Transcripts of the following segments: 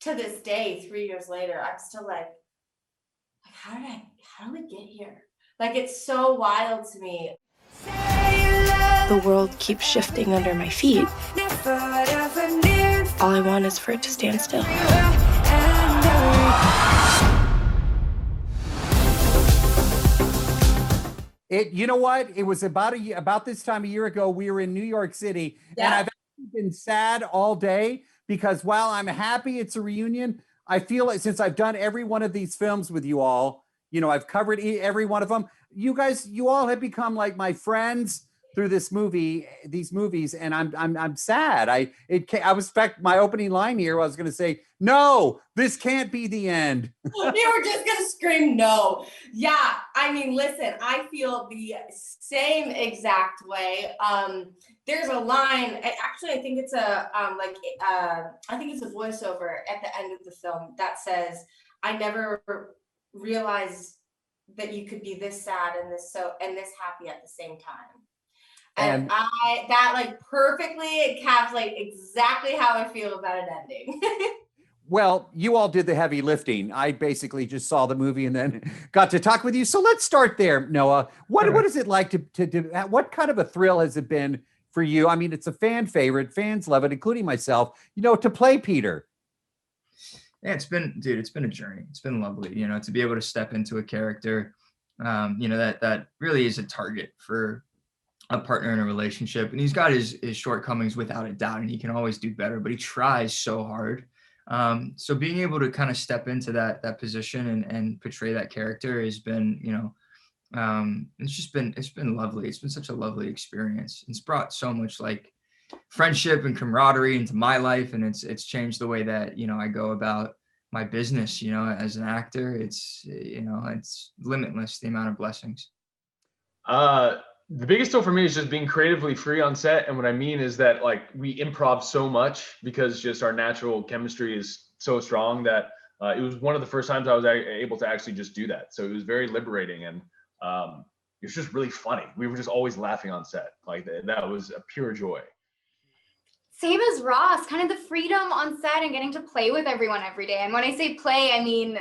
to this day, 3 years later, I'm still like how did we get here? Like, it's so wild to me. The world keeps shifting under my feet. All I want is for it to stand still. You know what? It was about this time a year ago. We were in New York City, and I've actually been sad all day because while I'm happy it's a reunion, I feel like since I've done every one of these films with you all, I've covered every one of them. You all have become like my friends through these movies, and I'm sad. I was expect my opening line here. I was going to say, no, this can't be the end. You were just going to scream no. Yeah, I mean, listen, I feel the same exact way. There's a line. Actually, I think it's I think it's a voiceover at the end of the film that says, "I never realized that you could be this sad and this happy at the same time." And that like perfectly encapsulates exactly how I feel about it ending. Well, you all did the heavy lifting. I basically just saw the movie and then got to talk with you. So let's start there, Noah. What is it like to do? What kind of a thrill has it been for you? I mean, it's a fan favorite. Fans love it, including myself, to play Peter. Yeah, it's been a journey. It's been lovely, to be able to step into a character, that really is a target for a partner in a relationship. And he's got his shortcomings without a doubt, and he can always do better, but he tries so hard. So being able to kind of step into that position and portray that character has been, it's been lovely. It's been such a lovely experience. It's brought so much like friendship and camaraderie into my life, and it's changed the way that I go about my business. As an actor, it's limitless, the amount of blessings. The biggest deal for me is just being creatively free on set, and what I mean is that like we improv so much because just our natural chemistry is so strong that it was one of the first times I was able to actually just do that. So it was very liberating, and it was just really funny. We were just always laughing on set. Like that was a pure joy. Same as Ross, kind of the freedom on set and getting to play with everyone every day. And when I say play, I mean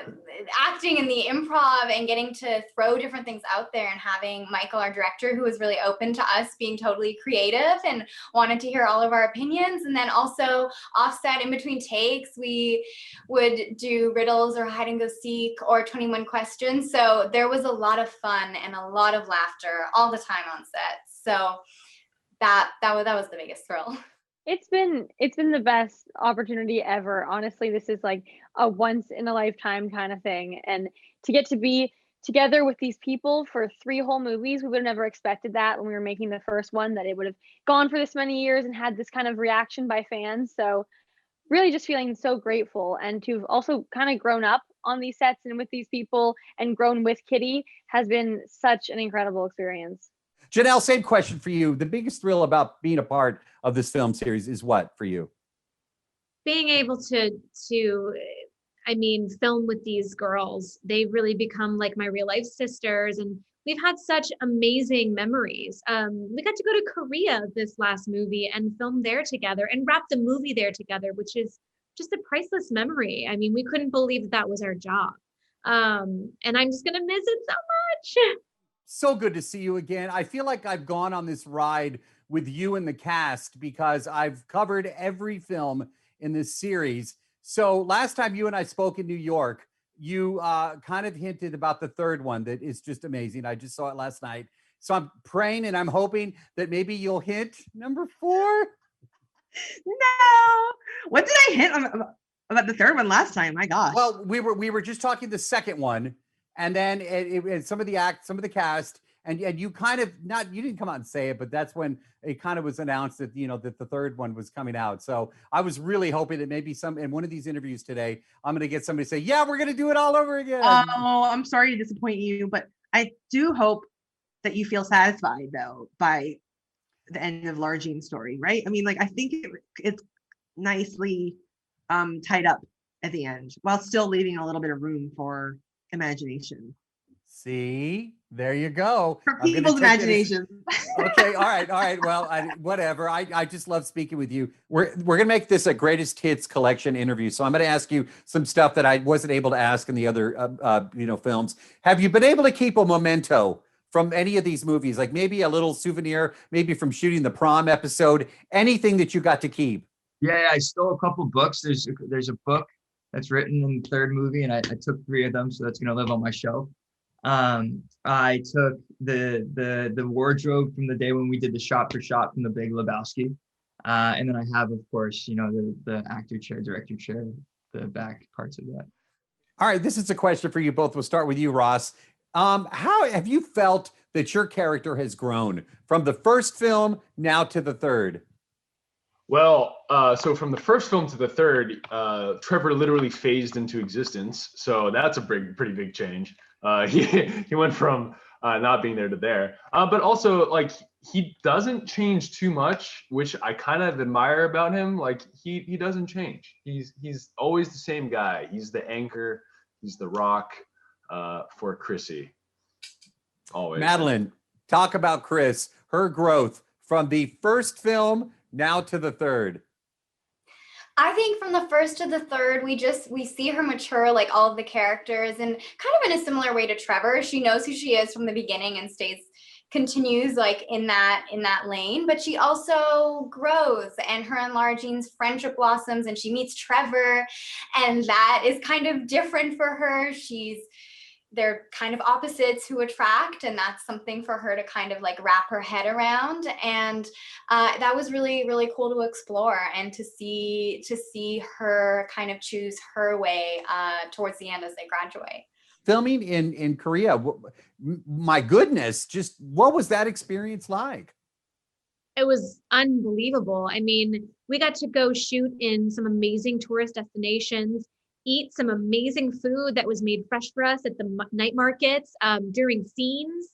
acting in the improv and getting to throw different things out there, and having Michael, our director, who was really open to us being totally creative and wanted to hear all of our opinions. And then also offset in between takes, we would do riddles or hide and go seek or 21 questions. So there was a lot of fun and a lot of laughter all the time on set. So that was the biggest thrill. It's been the best opportunity ever. Honestly, this is like a once in a lifetime kind of thing. And to get to be together with these people for 3 whole movies, we would have never expected that when we were making the first one, that it would have gone for this many years and had this kind of reaction by fans. So really just feeling so grateful, and to have also kind of grown up on these sets and with these people and grown with Kitty has been such an incredible experience. Janel, same question for you. The biggest thrill about being a part of this film series is what for you? Being able to film with these girls. They've really become like my real life sisters, and we've had such amazing memories. We got to go to Korea this last movie and film there together and wrap the movie there together, which is just a priceless memory. I mean, we couldn't believe that was our job. And I'm just going to miss it so much. So good to see you again. I feel like I've gone on this ride with you and the cast because I've covered every film in this series. So last time you and I spoke in New York, you kind of hinted about the third one that is just amazing. I just saw it last night. So I'm praying and I'm hoping that maybe you'll hint number 4. No. What did I hint about the third one last time? My gosh. Well, we were just talking the second one. And then it some of the cast, and you kind of you didn't come out and say it, but that's when it kind of was announced that that the third one was coming out. So I was really hoping that maybe in one of these interviews today, I'm going to get somebody to say, yeah, we're going to do it all over again. Oh, I'm sorry to disappoint you, but I do hope that you feel satisfied though by the end of Lara Jean's story, right? I mean, like I think it's nicely tied up at the end, while still leaving a little bit of room for imagination. See, there you go. For I'm gonna people's take it as- imagination. Okay, all right. Well, whatever. I just love speaking with you. We're gonna make this a greatest hits collection interview. So I'm gonna ask you some stuff that I wasn't able to ask in the other films. Have you been able to keep a memento from any of these movies? Like maybe a little souvenir, maybe from shooting the prom episode, anything that you got to keep? Yeah, I stole a couple books. There's a book that's written in the third movie, and I took 3 of them, so that's gonna live on my shelf. I took the wardrobe from the day when we did the shot for shot from the Big Lebowski, and then I have, of course, the actor chair, director chair, the back parts of that. All right, this is a question for you both. We'll start with you, Ross. How have you felt that your character has grown from the first film now to the third? Well, so from the first film to the third, Trevor literally phased into existence. So that's a pretty big change. He went from not being there to there. But also, like, he doesn't change too much, which I kind of admire about him. Like, he doesn't change. He's always the same guy. He's the anchor. He's the rock for Chrissy. Always. Madeleine, talk about Chris, her growth from the first film now to the third. I think from the first to the third, we see her mature like all of the characters, and kind of in a similar way to Trevor. She knows who she is from the beginning and continues like in that lane, but she also grows, and her and Lara Jean's friendship blossoms, and she meets Trevor, and that is kind of different for her. They're kind of opposites who attract, and that's something for her to kind of like wrap her head around. And that was really, really cool to explore, and to see her kind of choose her way towards the end as they graduate. Filming in Korea, my goodness, just what was that experience like? It was unbelievable. I mean, we got to go shoot in some amazing tourist destinations, eat some amazing food that was made fresh for us at the night markets during scenes.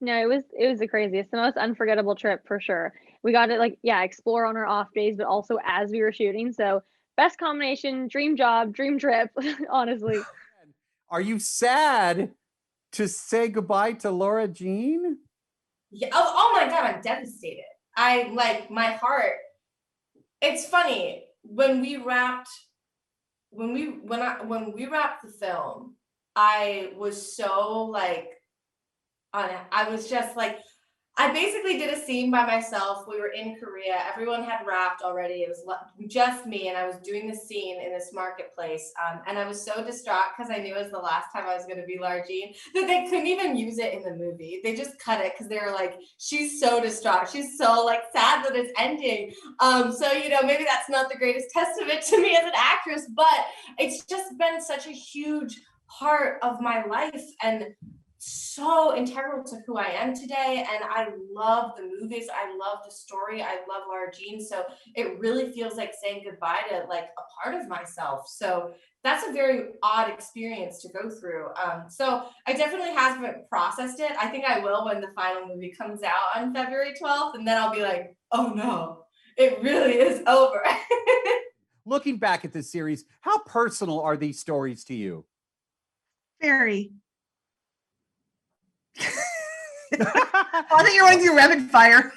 No, it was the craziest, the most unforgettable trip for sure. We got to explore on our off days, but also as we were shooting. So best combination, dream job, dream trip, honestly. Are you sad to say goodbye to Lara Jean? Yeah. Oh my God, I'm devastated. My heart. It's funny when we wrapped the film, I was so I was just like, I basically did a scene by myself. We were in Korea. Everyone had wrapped already. It was just me, and I was doing the scene in this marketplace. And I was so distraught because I knew it was the last time I was going to be Lara Jean that they couldn't even use it in the movie. They just cut it because they were like, she's so distraught. She's so sad that it's ending. So, maybe that's not the greatest testament to me as an actress, but it's just been such a huge part of my life and so integral to who I am today. And I love the movies. I love the story. I love Lara Jean. So it really feels like saying goodbye to a part of myself. So that's a very odd experience to go through. So I definitely haven't processed it. I think I will when the final movie comes out on February 12th. And then I'll be like, oh no, it really is over. Looking back at this series, how personal are these stories to you? Very. I think you're going through rapid fire.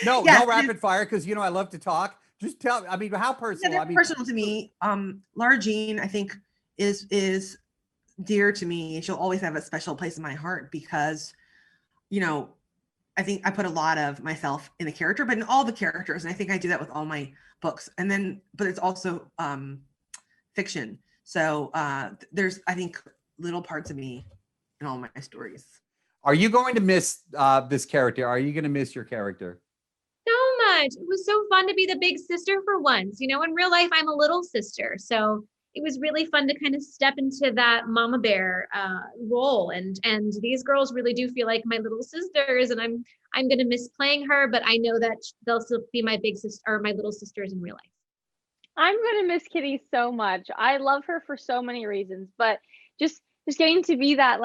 No rapid fire, because I love to talk. Just tell. I mean, how personal? Yeah, personal to me. Lara Jean, I think, is dear to me. She'll always have a special place in my heart because, I think I put a lot of myself in the character, but in all the characters, and I think I do that with all my books. And then, but it's also fiction. So there's, I think, little parts of me in all my stories. Are you going to miss this character? Are you going to miss your character? So much. It was so fun to be the big sister for once. In real life, I'm a little sister. So it was really fun to kind of step into that mama bear role. And these girls really do feel like my little sisters, and I'm going to miss playing her, but I know that they'll still be my big sister or my little sisters in real life. I'm going to miss Kitty so much. I love her for so many reasons, but just getting to be that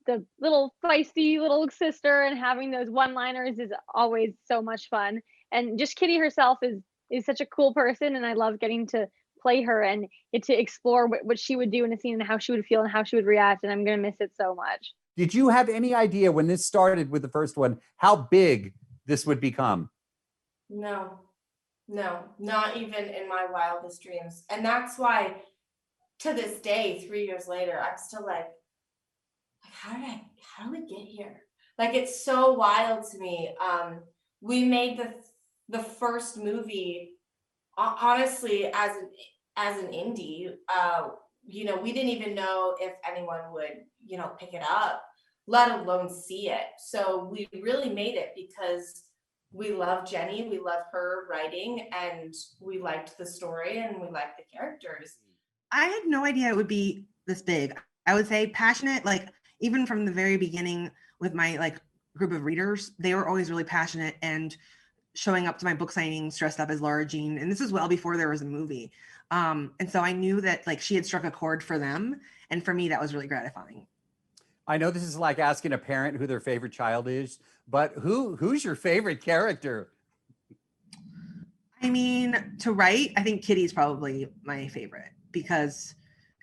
the little feisty little sister and having those one-liners is always so much fun. And just Kitty herself is such a cool person, and I love getting to play her and get to explore what she would do in a scene and how she would feel and how she would react. And I'm going to miss it so much. Did you have any idea when this started with the first one, how big this would become? No, not even in my wildest dreams. And that's why to this day, 3 years later, I'm still like, how did we get here? Like, it's so wild to me. We made the first movie, honestly, as an indie. You know, we didn't even know if anyone would, you know, pick it up, let alone see it. So we really made it because we love Jenny, we love her writing, and we liked the story and we liked the characters. I had no idea it would be this big. I would say passionate, like even from the very beginning with my like group of readers, they were always really passionate and showing up to my book signings dressed up as Lara Jean. And this is well before there was a movie. And so I knew that like she had struck a chord for them. And for me, that was really gratifying. I know this is like asking a parent who their favorite child is, but who's your favorite character? I mean, to write, I think Kitty's probably my favorite because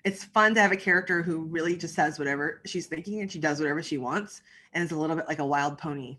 it's fun to have a character who really just says whatever she's thinking and she does whatever she wants. And it's a little bit like a wild pony.